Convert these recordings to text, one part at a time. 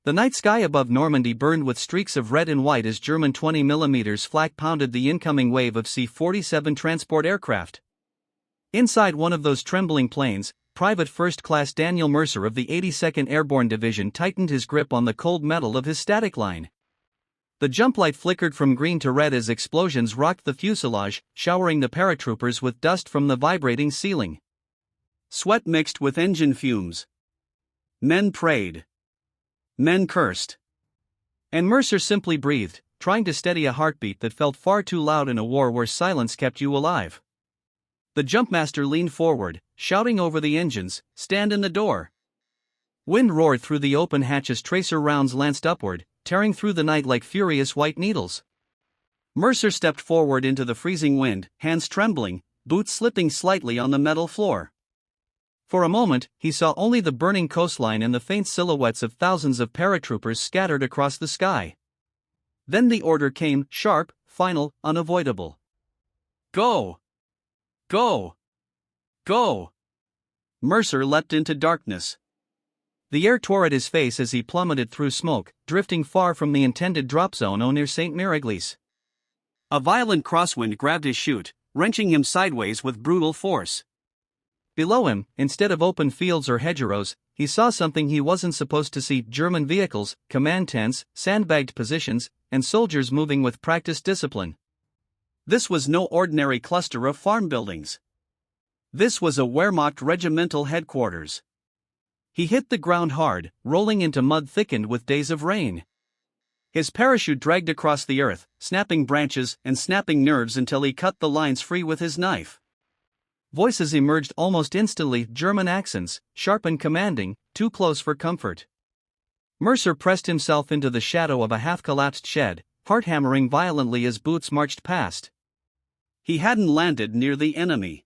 The night sky above Normandy burned with streaks of red and white as German 20mm flak pounded the incoming wave of C-47 transport aircraft. Inside one of those trembling planes, Private First Class Daniel Mercer of the 82nd Airborne Division tightened his grip on the cold metal of his static line. The jump light flickered from green to red as explosions rocked the fuselage, showering the paratroopers with dust from the vibrating ceiling. Sweat mixed with engine fumes. Men prayed. Men cursed. And Mercer simply breathed, trying to steady a heartbeat that felt far too loud in a war where silence kept you alive. The jumpmaster leaned forward, shouting over the engines, "Stand in the door!" Wind roared through the open hatch as tracer rounds lanced upward, tearing through the night like furious white needles. Mercer stepped forward into the freezing wind, hands trembling, boots slipping slightly on the metal floor. For a moment, he saw only the burning coastline and the faint silhouettes of thousands of paratroopers scattered across the sky. Then the order came, sharp, final, unavoidable. Go! Go! Go! Mercer leapt into darkness. The air tore at his face as he plummeted through smoke, drifting far from the intended drop zone near St. Miraglís. A violent crosswind grabbed his chute, wrenching him sideways with brutal force. Below him, instead of open fields or hedgerows, he saw something he wasn't supposed to see: German vehicles, command tents, sandbagged positions, and soldiers moving with practiced discipline. This was no ordinary cluster of farm buildings. This was a Wehrmacht regimental headquarters. He hit the ground hard, rolling into mud thickened with days of rain. His parachute dragged across the earth, snapping branches and snapping nerves until he cut the lines free with his knife. Voices emerged almost instantly, German accents, sharp and commanding, too close for comfort. Mercer pressed himself into the shadow of a half-collapsed shed, heart hammering violently as boots marched past. He hadn't landed near the enemy.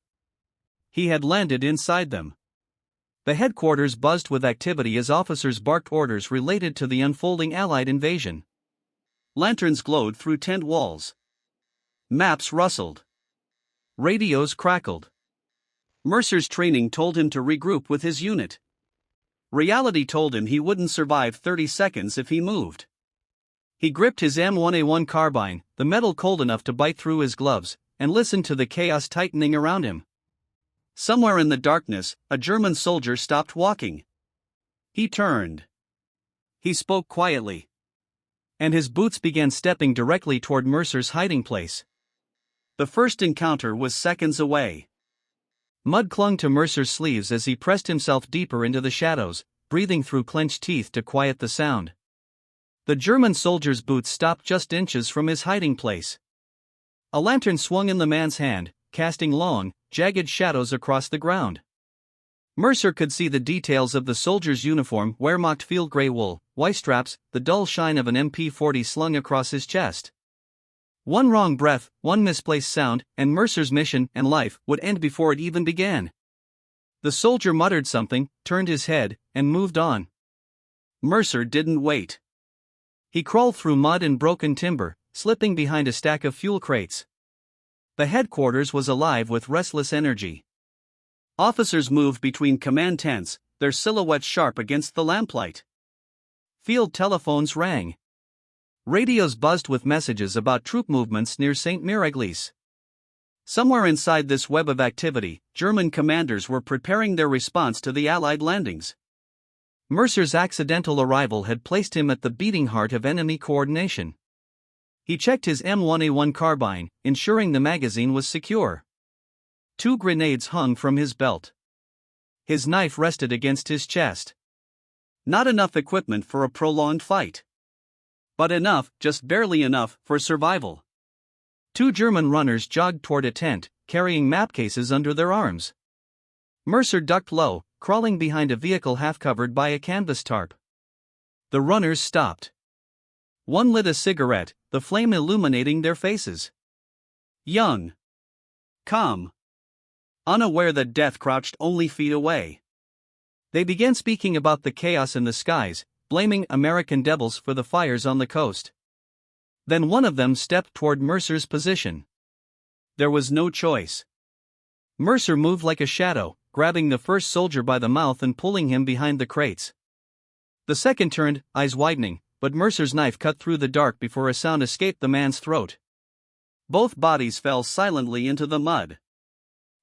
He had landed inside them. The headquarters buzzed with activity as officers barked orders related to the unfolding Allied invasion. Lanterns glowed through tent walls. Maps rustled. Radios crackled. Mercer's training told him to regroup with his unit. Reality told him he wouldn't survive 30 seconds if he moved. He gripped his M1A1 carbine, the metal cold enough to bite through his gloves, and listened to the chaos tightening around him. Somewhere in the darkness, a German soldier stopped walking. He turned. He spoke quietly. And his boots began stepping directly toward Mercer's hiding place. The first encounter was seconds away. Mud clung to Mercer's sleeves as he pressed himself deeper into the shadows, breathing through clenched teeth to quiet the sound. The German soldier's boots stopped just inches from his hiding place. A lantern swung in the man's hand, casting long, jagged shadows across the ground. Mercer could see the details of the soldier's uniform: Wehrmacht field gray wool, white straps, the dull shine of an MP40 slung across his chest. One wrong breath, one misplaced sound, and Mercer's mission and life would end before it even began. The soldier muttered something, turned his head, and moved on. Mercer didn't wait. He crawled through mud and broken timber, slipping behind a stack of fuel crates. The headquarters was alive with restless energy. Officers moved between command tents, their silhouettes sharp against the lamplight. Field telephones rang. Radios buzzed with messages about troop movements near St. Miraglís. Somewhere inside this web of activity, German commanders were preparing their response to the Allied landings. Mercer's accidental arrival had placed him at the beating heart of enemy coordination. He checked his M1A1 carbine, ensuring the magazine was secure. 2 grenades hung from his belt. His knife rested against his chest. Not enough equipment for a prolonged fight. But enough, just barely enough, for survival. 2 German runners jogged toward a tent, carrying map cases under their arms. Mercer ducked low, crawling behind a vehicle half covered by a canvas tarp. The runners stopped. One lit a cigarette, the flame illuminating their faces. Young. Calm. Unaware that death crouched only feet away. They began speaking about the chaos in the skies, blaming American devils for the fires on the coast. Then one of them stepped toward Mercer's position. There was no choice. Mercer moved like a shadow, grabbing the first soldier by the mouth and pulling him behind the crates. The second turned, eyes widening, but Mercer's knife cut through the dark before a sound escaped the man's throat. Both bodies fell silently into the mud.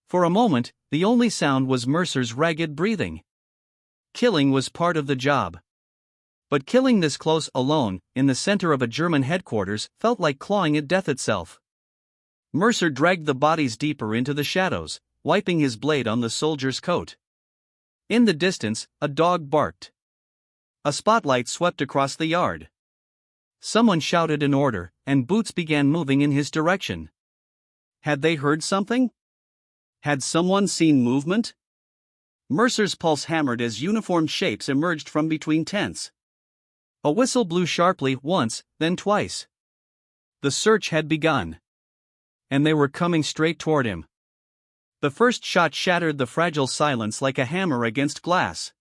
For a moment, the only sound was Mercer's ragged breathing. Killing was part of the job. But killing this close, alone, in the center of a German headquarters, felt like clawing at death itself. Mercer dragged the bodies deeper into the shadows, wiping his blade on the soldier's coat. In the distance, a dog barked. A spotlight swept across the yard. Someone shouted an order, and boots began moving in his direction. Had they heard something? Had someone seen movement? Mercer's pulse hammered as uniformed shapes emerged from between tents. A whistle blew sharply once, then twice. The search had begun. And they were coming straight toward him. The first shot shattered the fragile silence like a hammer against glass.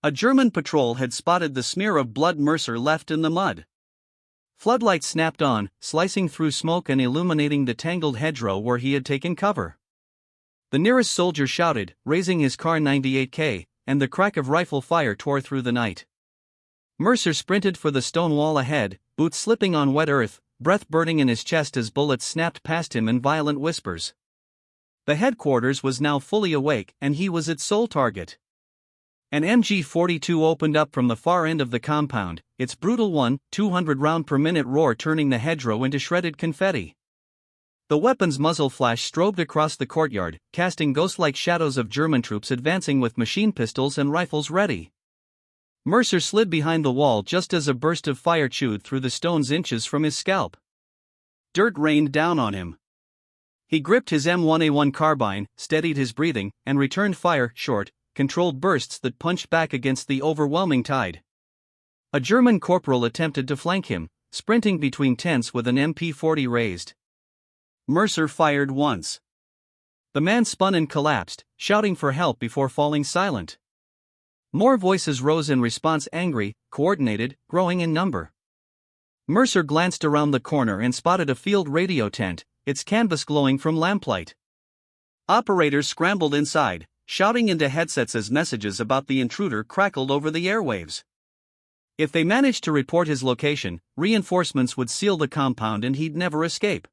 A German patrol had spotted the smear of blood Mercer left in the mud. Floodlights snapped on, slicing through smoke and illuminating the tangled hedgerow where he had taken cover. The nearest soldier shouted, raising his Kar 98K, and the crack of rifle fire tore through the night. Mercer sprinted for the stone wall ahead, boots slipping on wet earth, breath burning in his chest as bullets snapped past him in violent whispers. The headquarters was now fully awake, and he was its sole target. An MG-42 opened up from the far end of the compound, its brutal 200 round per minute roar turning the hedgerow into shredded confetti. The weapon's muzzle flash strobed across the courtyard, casting ghost-like shadows of German troops advancing with machine pistols and rifles ready. Mercer slid behind the wall just as a burst of fire chewed through the stones inches from his scalp. Dirt rained down on him. He gripped his M1A1 carbine, steadied his breathing, and returned fire, short, controlled bursts that punched back against the overwhelming tide. A German corporal attempted to flank him, sprinting between tents with an MP-40 raised. Mercer fired once. The man spun and collapsed, shouting for help before falling silent. More voices rose in response, angry, coordinated, growing in number. Mercer glanced around the corner and spotted a field radio tent, its canvas glowing from lamplight. Operators scrambled inside, shouting into headsets as messages about the intruder crackled over the airwaves. If they managed to report his location, reinforcements would seal the compound and he'd never escape.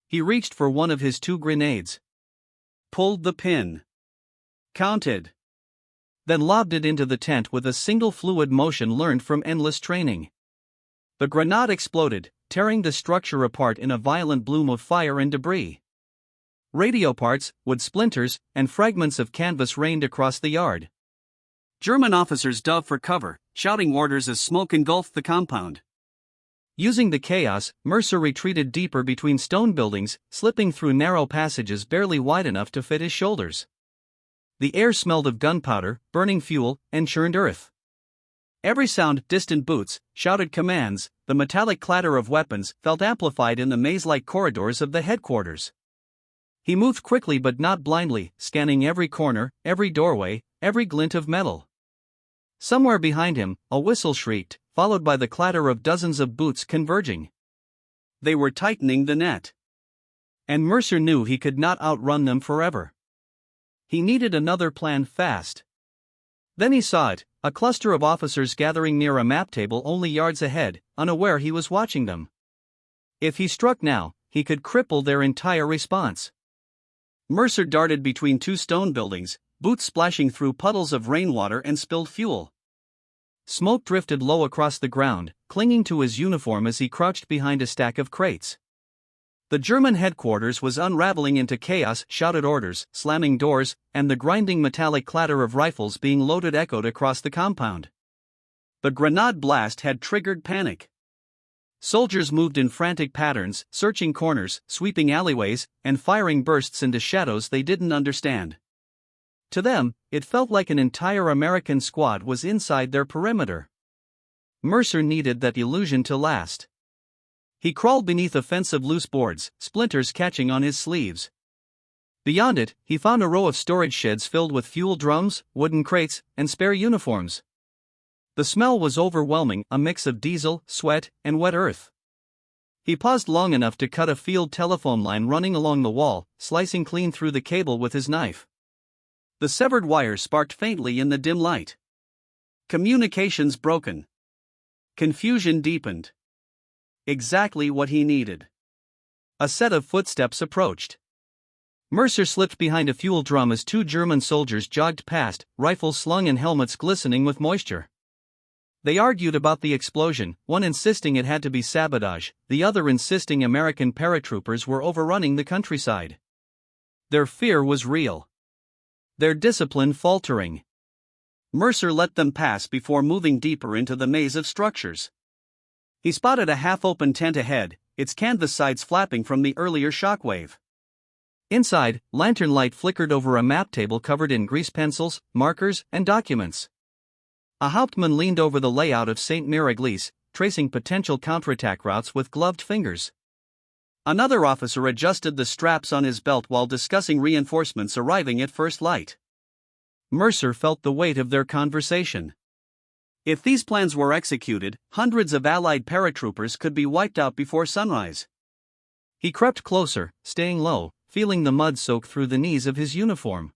He reached for one of his 2 grenades. Pulled the pin. Counted. Then lobbed it into the tent with a single fluid motion learned from endless training. The grenade exploded, tearing the structure apart in a violent bloom of fire and debris. Radio parts, wood splinters, and fragments of canvas rained across the yard. German officers dove for cover, shouting orders as smoke engulfed the compound. Using the chaos, Mercer retreated deeper between stone buildings, slipping through narrow passages barely wide enough to fit his shoulders. The air smelled of gunpowder, burning fuel, and churned earth. Every sound, distant boots, shouted commands, the metallic clatter of weapons, felt amplified in the maze-like corridors of the headquarters. He moved quickly but not blindly, scanning every corner, every doorway, every glint of metal. Somewhere behind him, a whistle shrieked, followed by the clatter of dozens of boots converging. They were tightening the net. And Mercer knew he could not outrun them forever. He needed another plan fast. Then he saw it, a cluster of officers gathering near a map table only yards ahead, unaware he was watching them. If he struck now, he could cripple their entire response. Mercer darted between 2 stone buildings, boots splashing through puddles of rainwater and spilled fuel. Smoke drifted low across the ground, clinging to his uniform as he crouched behind a stack of crates. The German headquarters was unraveling into chaos, shouted orders, slamming doors, and the grinding metallic clatter of rifles being loaded echoed across the compound. The grenade blast had triggered panic. Soldiers moved in frantic patterns, searching corners, sweeping alleyways, and firing bursts into shadows they didn't understand. To them, it felt like an entire American squad was inside their perimeter. Mercer needed that illusion to last. He crawled beneath a fence of loose boards, splinters catching on his sleeves. Beyond it, he found a row of storage sheds filled with fuel drums, wooden crates, and spare uniforms. The smell was overwhelming, a mix of diesel, sweat, and wet earth. He paused long enough to cut a field telephone line running along the wall, slicing clean through the cable with his knife. The severed wire sparked faintly in the dim light. Communications broken. Confusion deepened. Exactly what he needed. A set of footsteps approached. Mercer slipped behind a fuel drum as two German soldiers jogged past, rifles slung and helmets glistening with moisture. They argued about the explosion, one insisting it had to be sabotage, the other insisting American paratroopers were overrunning the countryside. Their fear was real. Their discipline faltering. Mercer let them pass before moving deeper into the maze of structures. He spotted a half-open tent ahead, its canvas sides flapping from the earlier shockwave. Inside, lantern light flickered over a map table covered in grease pencils, markers, and documents. A Hauptmann leaned over the layout of St. Miraglise, tracing potential counterattack routes with gloved fingers. Another officer adjusted the straps on his belt while discussing reinforcements arriving at first light. Mercer felt the weight of their conversation. If these plans were executed, hundreds of Allied paratroopers could be wiped out before sunrise. He crept closer, staying low, feeling the mud soak through the knees of his uniform.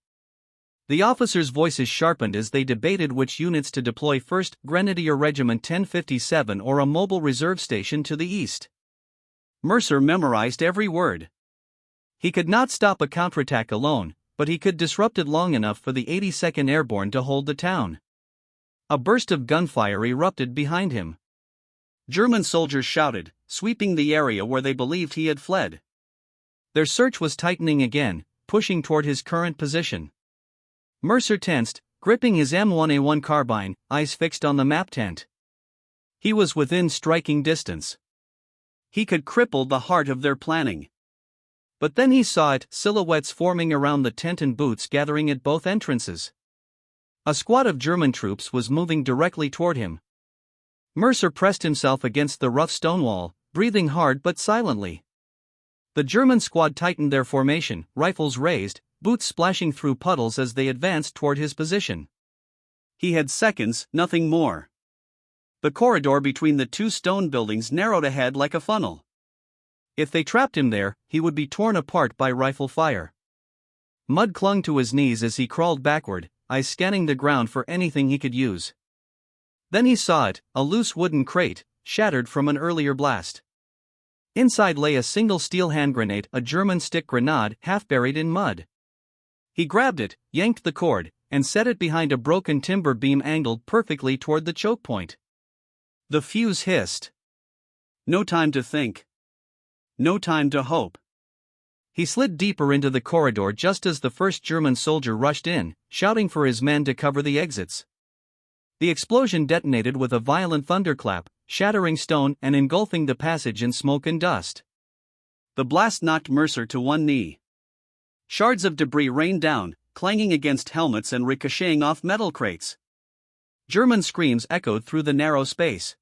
The officers' voices sharpened as they debated which units to deploy first: Grenadier Regiment 1057 or a mobile reserve station to the east. Mercer memorized every word. He could not stop a counterattack alone, but he could disrupt it long enough for the 82nd Airborne to hold the town. A burst of gunfire erupted behind him. German soldiers shouted, sweeping the area where they believed he had fled. Their search was tightening again, pushing toward his current position. Mercer tensed, gripping his M1A1 carbine, eyes fixed on the map tent. He was within striking distance. He could cripple the heart of their planning. But then he saw it, silhouettes forming around the tent and boots gathering at both entrances. A squad of German troops was moving directly toward him. Mercer pressed himself against the rough stone wall, breathing hard but silently. The German squad tightened their formation, rifles raised, boots splashing through puddles as they advanced toward his position. He had seconds, nothing more. The corridor between the two stone buildings narrowed ahead like a funnel. If they trapped him there, he would be torn apart by rifle fire. Mud clung to his knees as he crawled backward, eyes scanning the ground for anything he could use. Then he saw it, a loose wooden crate, shattered from an earlier blast. Inside lay a single steel hand grenade, a German stick grenade half buried in mud. He grabbed it, yanked the cord, and set it behind a broken timber beam angled perfectly toward the choke point. The fuse hissed. No time to think. No time to hope. He slid deeper into the corridor just as the first German soldier rushed in, shouting for his men to cover the exits. The explosion detonated with a violent thunderclap, shattering stone and engulfing the passage in smoke and dust. The blast knocked Mercer to one knee. Shards of debris rained down, clanging against helmets and ricocheting off metal crates. German screams echoed through the narrow space.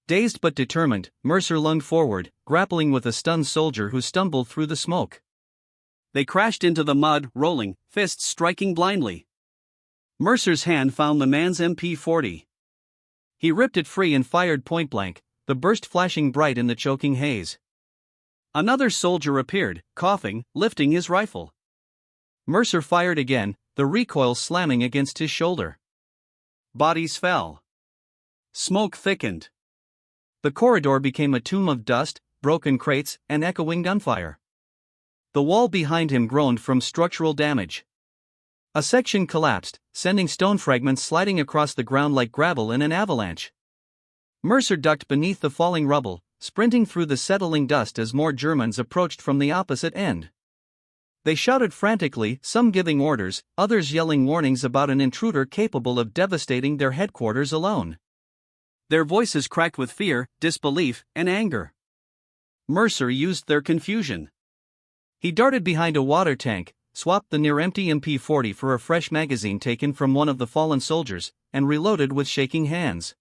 Dazed but determined, Mercer lunged forward, grappling with a stunned soldier who stumbled through the smoke. They crashed into the mud, rolling, fists striking blindly. Mercer's hand found the man's MP40. He ripped it free and fired point-blank, the burst flashing bright in the choking haze. Another soldier appeared, coughing, lifting his rifle. Mercer fired again, the recoil slamming against his shoulder. Bodies fell. Smoke thickened. The corridor became a tomb of dust, broken crates, and echoing gunfire. The wall behind him groaned from structural damage. A section collapsed, sending stone fragments sliding across the ground like gravel in an avalanche. Mercer ducked beneath the falling rubble, sprinting through the settling dust as more Germans approached from the opposite end. They shouted frantically, some giving orders, others yelling warnings about an intruder capable of devastating their headquarters alone. Their voices cracked with fear, disbelief, and anger. Mercer used their confusion. He darted behind a water tank, swapped the near-empty MP40 for a fresh magazine taken from one of the fallen soldiers, and reloaded with shaking hands.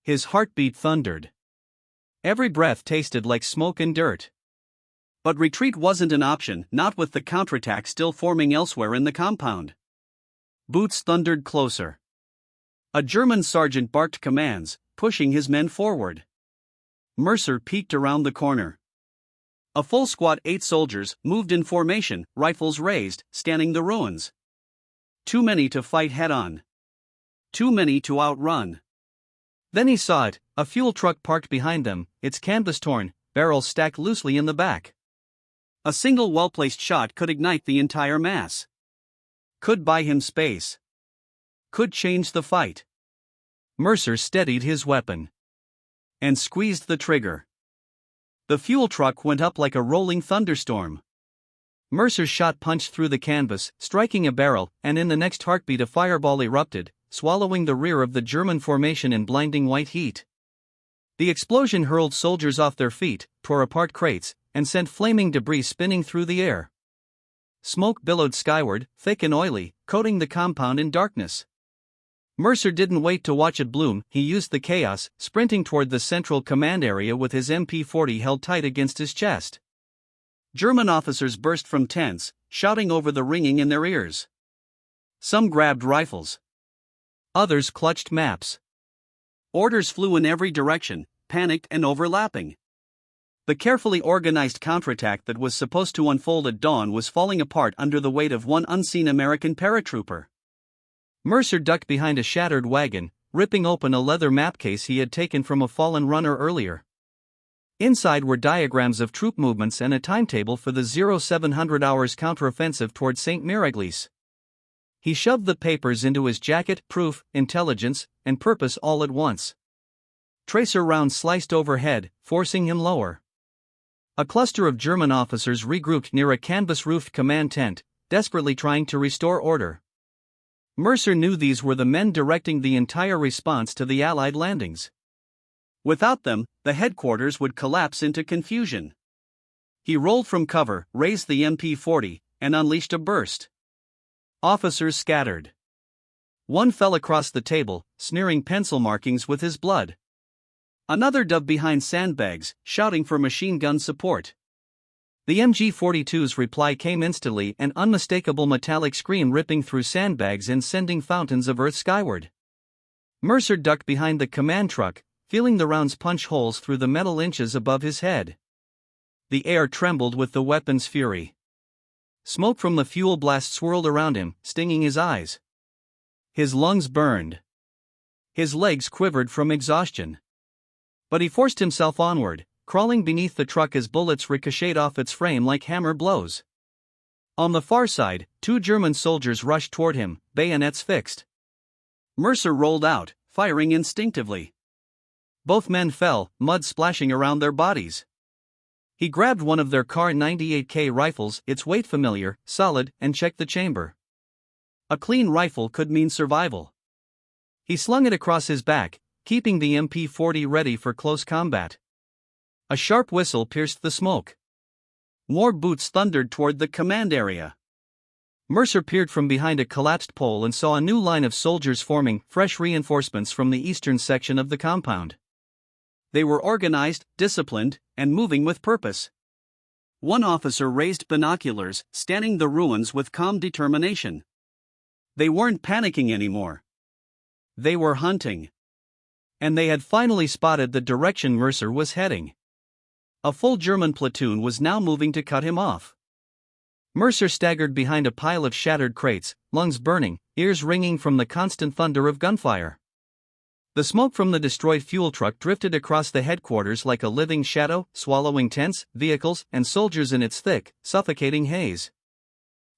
His heartbeat thundered. Every breath tasted like smoke and dirt. But retreat wasn't an option, not with the counterattack still forming elsewhere in the compound. Boots thundered closer. A German sergeant barked commands, pushing his men forward. Mercer peeked around the corner. A full squad, 8 soldiers, moved in formation, rifles raised, scanning the ruins. Too many to fight head-on. too many to outrun. Then he saw it, a fuel truck parked behind them, its canvas torn, barrels stacked loosely in the back. A single well-placed shot could ignite the entire mass. Could buy him space. Could change the fight. Mercer steadied his weapon and squeezed the trigger. The fuel truck went up like a rolling thunderstorm. Mercer's shot punched through the canvas, striking a barrel, and in the next heartbeat a fireball erupted, swallowing the rear of the German formation in blinding white heat. The explosion hurled soldiers off their feet, tore apart crates, and sent flaming debris spinning through the air. Smoke billowed skyward, thick and oily, coating the compound in darkness. Mercer didn't wait to watch it bloom, he used the chaos, sprinting toward the central command area with his MP-40 held tight against his chest. German officers burst from tents, shouting over the ringing in their ears. Some grabbed rifles. Others clutched maps. Orders flew in every direction, panicked and overlapping. The carefully organized counterattack that was supposed to unfold at dawn was falling apart under the weight of one unseen American paratrooper. Mercer ducked behind a shattered wagon, ripping open a leather map case he had taken from a fallen runner earlier. Inside were diagrams of troop movements and a timetable for the 0700 hours counteroffensive toward St. Miraglís. He shoved the papers into his jacket, proof, intelligence, and purpose all at once. Tracer rounds sliced overhead, forcing him lower. A cluster of German officers regrouped near a canvas-roofed command tent, desperately trying to restore order. Mercer knew these were the men directing the entire response to the Allied landings. Without them, the headquarters would collapse into confusion. He rolled from cover, raised the MP-40, and unleashed a burst. Officers scattered. One fell across the table, smearing pencil markings with his blood. Another dove behind sandbags, shouting for machine gun support. The MG-42's reply came instantly, an unmistakable metallic scream ripping through sandbags and sending fountains of earth skyward. Mercer ducked behind the command truck, feeling the rounds punch holes through the metal inches above his head. The air trembled with the weapon's fury. Smoke from the fuel blast swirled around him, stinging his eyes. His lungs burned. His legs quivered from exhaustion. But he forced himself onward, crawling beneath the truck as bullets ricocheted off its frame like hammer blows. On the far side, two German soldiers rushed toward him, bayonets fixed. Mercer rolled out, firing instinctively. Both men fell, mud splashing around their bodies. He grabbed one of their Kar 98K rifles, its weight familiar, solid, and checked the chamber. A clean rifle could mean survival. He slung it across his back, keeping the MP-40 ready for close combat. A sharp whistle pierced the smoke. More boots thundered toward the command area. Mercer peered from behind a collapsed pole and saw a new line of soldiers forming, fresh reinforcements from the eastern section of the compound. They were organized, disciplined, and moving with purpose. One officer raised binoculars, scanning the ruins with calm determination. They weren't panicking anymore. They were hunting. And they had finally spotted the direction Mercer was heading. A full German platoon was now moving to cut him off. Mercer staggered behind a pile of shattered crates, lungs burning, ears ringing from the constant thunder of gunfire. The smoke from the destroyed fuel truck drifted across the headquarters like a living shadow, swallowing tents, vehicles, and soldiers in its thick, suffocating haze.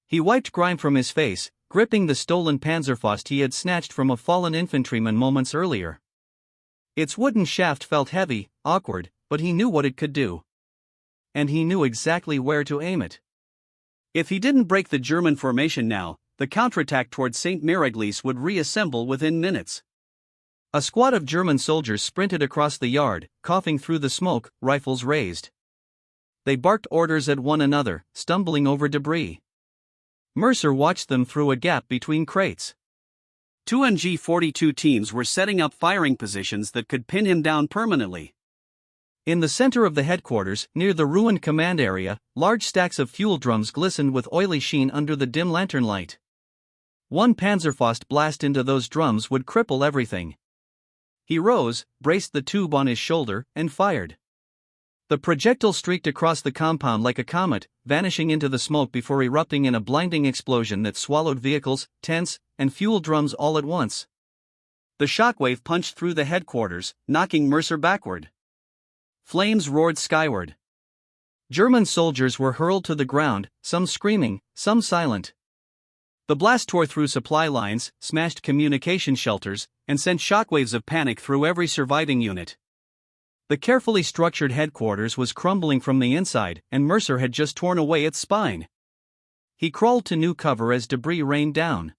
He wiped grime from his face, gripping the stolen Panzerfaust he had snatched from a fallen infantryman moments earlier. Its wooden shaft felt heavy, awkward, but he knew what it could do. And he knew exactly where to aim it. If he didn't break the German formation now, the counterattack toward St. Miraglís would reassemble within minutes. A squad of German soldiers sprinted across the yard, coughing through the smoke, rifles raised. They barked orders at one another, stumbling over debris. Mercer watched them through a gap between crates. Two MG-42 teams were setting up firing positions that could pin him down permanently. In the center of the headquarters, near the ruined command area, large stacks of fuel drums glistened with oily sheen under the dim lantern light. One Panzerfaust blast into those drums would cripple everything. He rose, braced the tube on his shoulder, and fired. The projectile streaked across the compound like a comet, vanishing into the smoke before erupting in a blinding explosion that swallowed vehicles, tents, and fuel drums all at once. The shockwave punched through the headquarters, knocking Mercer backward. Flames roared skyward. German soldiers were hurled to the ground, some screaming, some silent. The blast tore through supply lines, smashed communication shelters, and sent shockwaves of panic through every surviving unit. The carefully structured headquarters was crumbling from the inside, and Mercer had just torn away its spine. He crawled to new cover as debris rained down.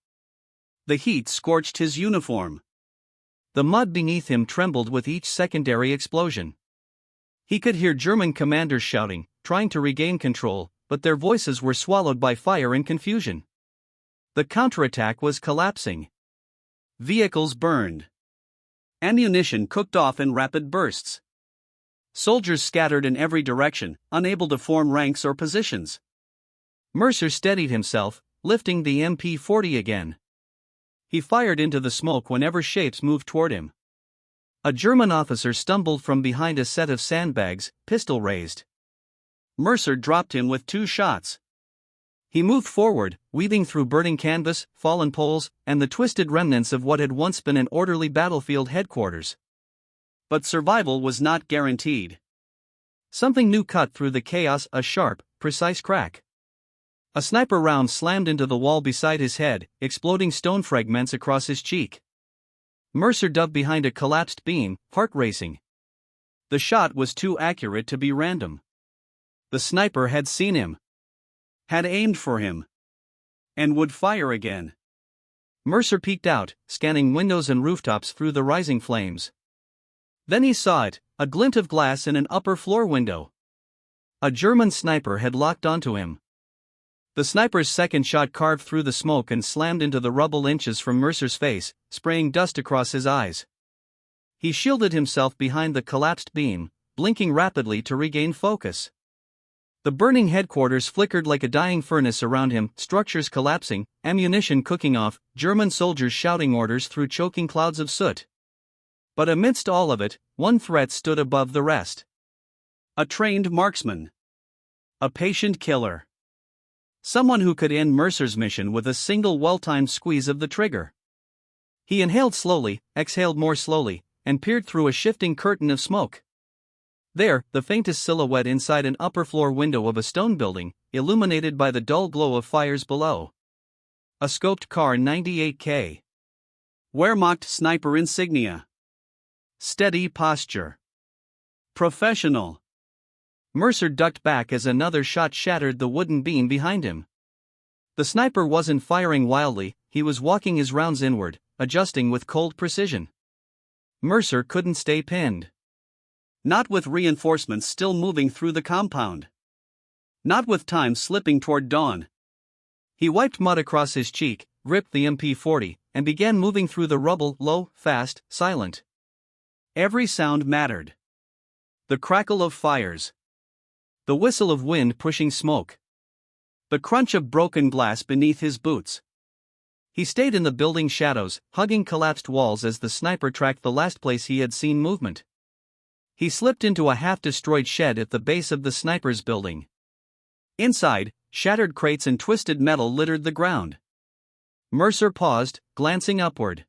The heat scorched his uniform. The mud beneath him trembled with each secondary explosion. He could hear German commanders shouting, trying to regain control, but their voices were swallowed by fire and confusion. The counterattack was collapsing. Vehicles burned. Ammunition cooked off in rapid bursts. Soldiers scattered in every direction, unable to form ranks or positions. Mercer steadied himself, lifting the MP-40 again. He fired into the smoke whenever shapes moved toward him. A German officer stumbled from behind a set of sandbags, pistol raised. Mercer dropped him with 2 shots. He moved forward, weaving through burning canvas, fallen poles, and the twisted remnants of what had once been an orderly battlefield headquarters. But survival was not guaranteed. Something new cut through the chaos, a sharp, precise crack. A sniper round slammed into the wall beside his head, exploding stone fragments across his cheek. Mercer dove behind a collapsed beam, heart racing. The shot was too accurate to be random. The sniper had seen him, had aimed for him, and would fire again. Mercer peeked out, scanning windows and rooftops through the rising flames. Then he saw it, a glint of glass in an upper floor window. A German sniper had locked onto him. The sniper's second shot carved through the smoke and slammed into the rubble inches from Mercer's face, spraying dust across his eyes. He shielded himself behind the collapsed beam, blinking rapidly to regain focus. The burning headquarters flickered like a dying furnace around him, structures collapsing, ammunition cooking off, German soldiers shouting orders through choking clouds of soot. But amidst all of it, one threat stood above the rest. A trained marksman. A patient killer. Someone who could end Mercer's mission with a single well-timed squeeze of the trigger. He inhaled slowly, exhaled more slowly, and peered through a shifting curtain of smoke. There, the faintest silhouette inside an upper-floor window of a stone building, illuminated by the dull glow of fires below. A scoped Kar 98K. Wehrmacht sniper insignia. Steady posture. Professional. Mercer ducked back as another shot shattered the wooden beam behind him. The sniper wasn't firing wildly, he was walking his rounds inward, adjusting with cold precision. Mercer couldn't stay pinned. Not with reinforcements still moving through the compound. Not with time slipping toward dawn. He wiped mud across his cheek, gripped the MP-40, and began moving through the rubble, low, fast, silent. Every sound mattered. The crackle of fires. The whistle of wind pushing smoke. The crunch of broken glass beneath his boots. He stayed in the building shadows, hugging collapsed walls as the sniper tracked the last place he had seen movement. He slipped into a half-destroyed shed at the base of the sniper's building. Inside, shattered crates and twisted metal littered the ground. Mercer paused, glancing upward.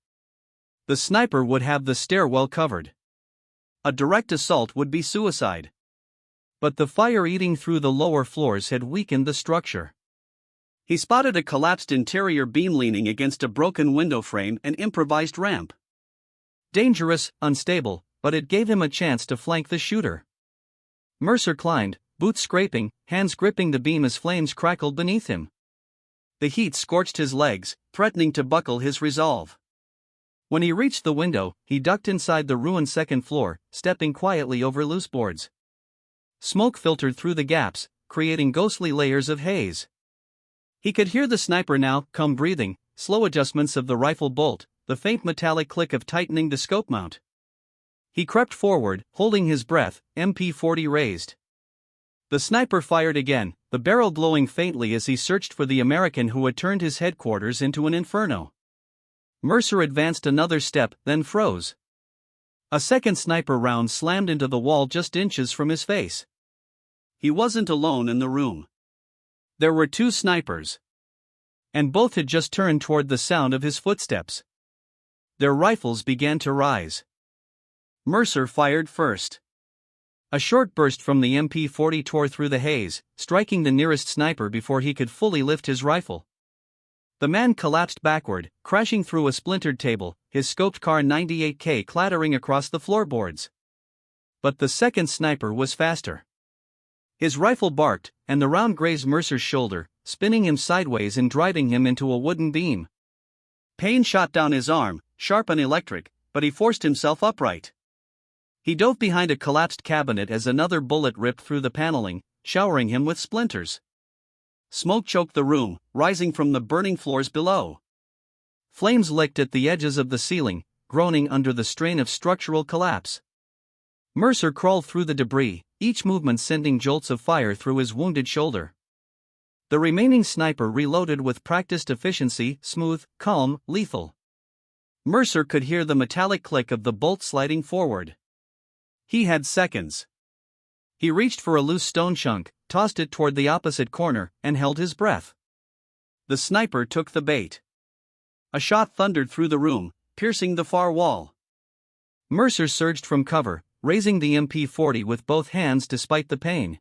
The sniper would have the stairwell covered. A direct assault would be suicide. But the fire eating through the lower floors had weakened the structure. He spotted a collapsed interior beam leaning against a broken window frame and improvised ramp. Dangerous, unstable, but it gave him a chance to flank the shooter. Mercer climbed, boots scraping, hands gripping the beam as flames crackled beneath him. The heat scorched his legs, threatening to buckle his resolve. When he reached the window, he ducked inside the ruined second floor, stepping quietly over loose boards. Smoke filtered through the gaps, creating ghostly layers of haze. He could hear the sniper now, come breathing, slow adjustments of the rifle bolt, the faint metallic click of tightening the scope mount. He crept forward, holding his breath, MP-40 raised. The sniper fired again, the barrel glowing faintly as he searched for the American who had turned his headquarters into an inferno. Mercer advanced another step, then froze. A second sniper round slammed into the wall just inches from his face. He wasn't alone in the room. There were 2 snipers. And both had just turned toward the sound of his footsteps. Their rifles began to rise. Mercer fired first. A short burst from the MP-40 tore through the haze, striking the nearest sniper before he could fully lift his rifle. The man collapsed backward, crashing through a splintered table, his scoped Kar 98K clattering across the floorboards. But the second sniper was faster. His rifle barked, and the round grazed Mercer's shoulder, spinning him sideways and driving him into a wooden beam. Pain shot down his arm, sharp and electric, but he forced himself upright. He dove behind a collapsed cabinet as another bullet ripped through the paneling, showering him with splinters. Smoke choked the room, rising from the burning floors below. Flames licked at the edges of the ceiling, groaning under the strain of structural collapse. Mercer crawled through the debris, each movement sending jolts of fire through his wounded shoulder. The remaining sniper reloaded with practiced efficiency, smooth, calm, lethal. Mercer could hear the metallic click of the bolt sliding forward. He had seconds. He reached for a loose stone chunk, tossed it toward the opposite corner, and held his breath. The sniper took the bait. A shot thundered through the room, piercing the far wall. Mercer surged from cover, raising the MP-40 with both hands despite the pain.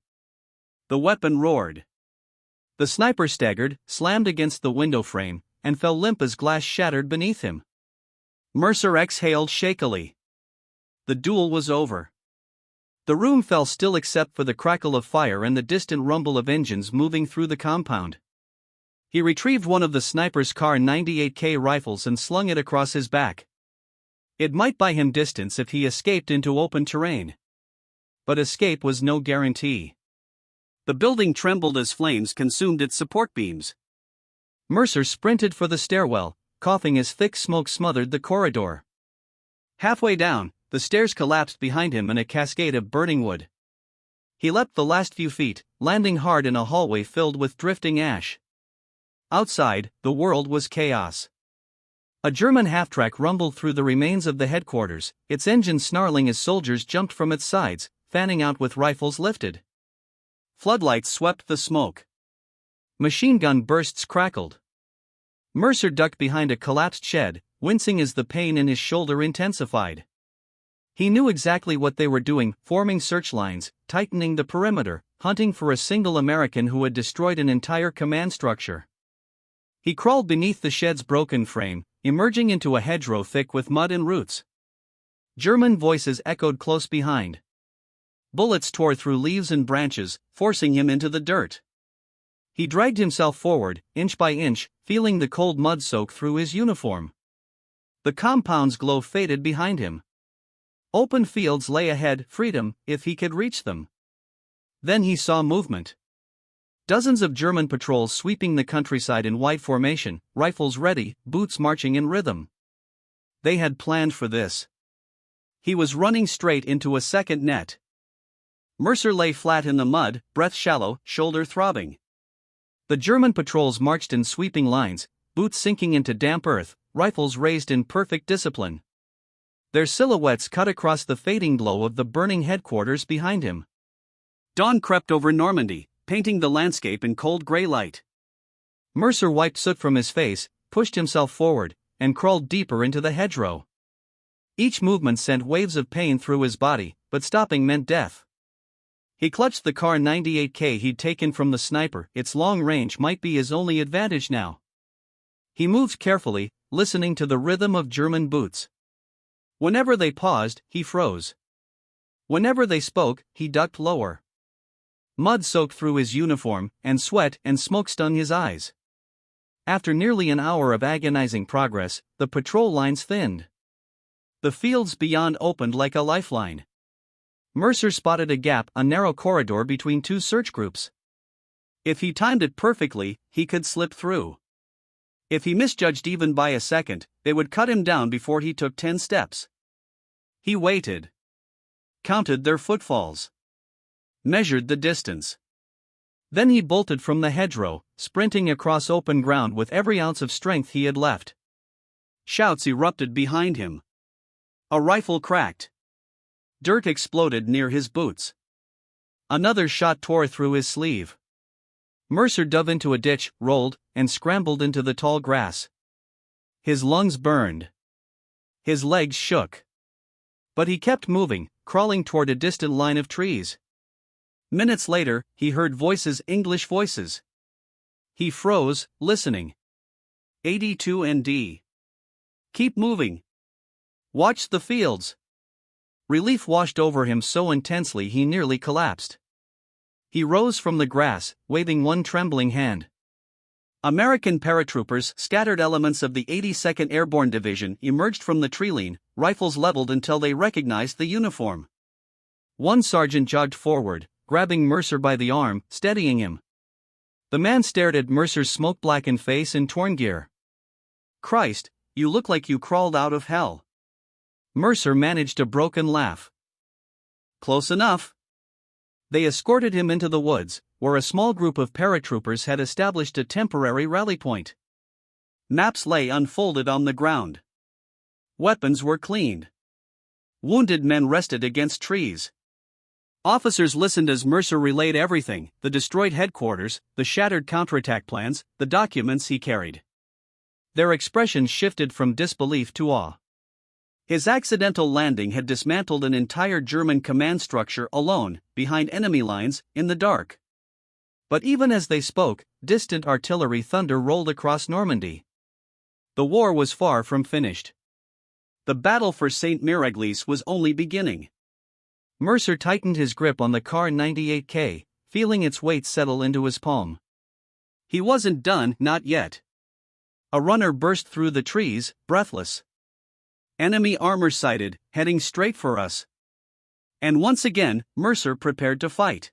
The weapon roared. The sniper staggered, slammed against the window frame, and fell limp as glass shattered beneath him. Mercer exhaled shakily. The duel was over. The room fell still except for the crackle of fire and the distant rumble of engines moving through the compound. He retrieved one of the sniper's Kar 98K rifles and slung it across his back. It might buy him distance if he escaped into open terrain. But escape was no guarantee. The building trembled as flames consumed its support beams. Mercer sprinted for the stairwell, coughing as thick smoke smothered the corridor. Halfway down, the stairs collapsed behind him in a cascade of burning wood. He leapt the last few feet, landing hard in a hallway filled with drifting ash. Outside, the world was chaos. A German half-track rumbled through the remains of the headquarters, its engine snarling as soldiers jumped from its sides, fanning out with rifles lifted. Floodlights swept the smoke. Machine gun bursts crackled. Mercer ducked behind a collapsed shed, wincing as the pain in his shoulder intensified. He knew exactly what they were doing, forming search lines, tightening the perimeter, hunting for a single American who had destroyed an entire command structure. He crawled beneath the shed's broken frame, emerging into a hedgerow thick with mud and roots. German voices echoed close behind. Bullets tore through leaves and branches, forcing him into the dirt. He dragged himself forward, inch by inch, feeling the cold mud soak through his uniform. The compound's glow faded behind him. Open fields lay ahead, freedom, if he could reach them. Then he saw movement. Dozens of German patrols sweeping the countryside in wide formation, rifles ready, boots marching in rhythm. They had planned for this. He was running straight into a second net. Mercer lay flat in the mud, breath shallow, shoulder throbbing. The German patrols marched in sweeping lines, boots sinking into damp earth, rifles raised in perfect discipline. Their silhouettes cut across the fading glow of the burning headquarters behind him. Dawn crept over Normandy, painting the landscape in cold gray light. Mercer wiped soot from his face, pushed himself forward, and crawled deeper into the hedgerow. Each movement sent waves of pain through his body, but stopping meant death. He clutched the Kar 98K he'd taken from the sniper, its long range might be his only advantage now. He moved carefully, listening to the rhythm of German boots. Whenever they paused, he froze. Whenever they spoke, he ducked lower. Mud soaked through his uniform, and sweat and smoke stung his eyes. After nearly an hour of agonizing progress, the patrol lines thinned. The fields beyond opened like a lifeline. Mercer spotted a gap, a narrow corridor between two search groups. If he timed it perfectly, he could slip through. If he misjudged even by a second, they would cut him down before he took 10 steps. He waited. Counted their footfalls. Measured the distance. Then he bolted from the hedgerow, sprinting across open ground with every ounce of strength he had left. Shouts erupted behind him. A rifle cracked. Dirt exploded near his boots. Another shot tore through his sleeve. Mercer dove into a ditch, rolled, and scrambled into the tall grass. His lungs burned. His legs shook. But he kept moving, crawling toward a distant line of trees. Minutes later, he heard voices, English voices. He froze, listening. 82 ND. Keep moving. Watch the fields. Relief washed over him so intensely he nearly collapsed. He rose from the grass, waving one trembling hand. American paratroopers, scattered elements of the 82nd Airborne Division, emerged from the treeline, rifles leveled until they recognized the uniform. One sergeant jogged forward, grabbing Mercer by the arm, steadying him. The man stared at Mercer's smoke-blackened face and torn gear. "Christ, you look like you crawled out of hell." Mercer managed a broken laugh. "Close enough." They escorted him into the woods, where a small group of paratroopers had established a temporary rally point. Maps lay unfolded on the ground. Weapons were cleaned. Wounded men rested against trees. Officers listened as Mercer relayed everything: the destroyed headquarters, the shattered counterattack plans, the documents he carried. Their expressions shifted from disbelief to awe. His accidental landing had dismantled an entire German command structure alone, behind enemy lines, in the dark. But even as they spoke, distant artillery thunder rolled across Normandy. The war was far from finished. The battle for St. Miraglès was only beginning. Mercer tightened his grip on the Kar 98K, feeling its weight settle into his palm. He wasn't done, not yet. A runner burst through the trees, breathless. Enemy armor sighted, heading straight for us. And once again, Mercer prepared to fight.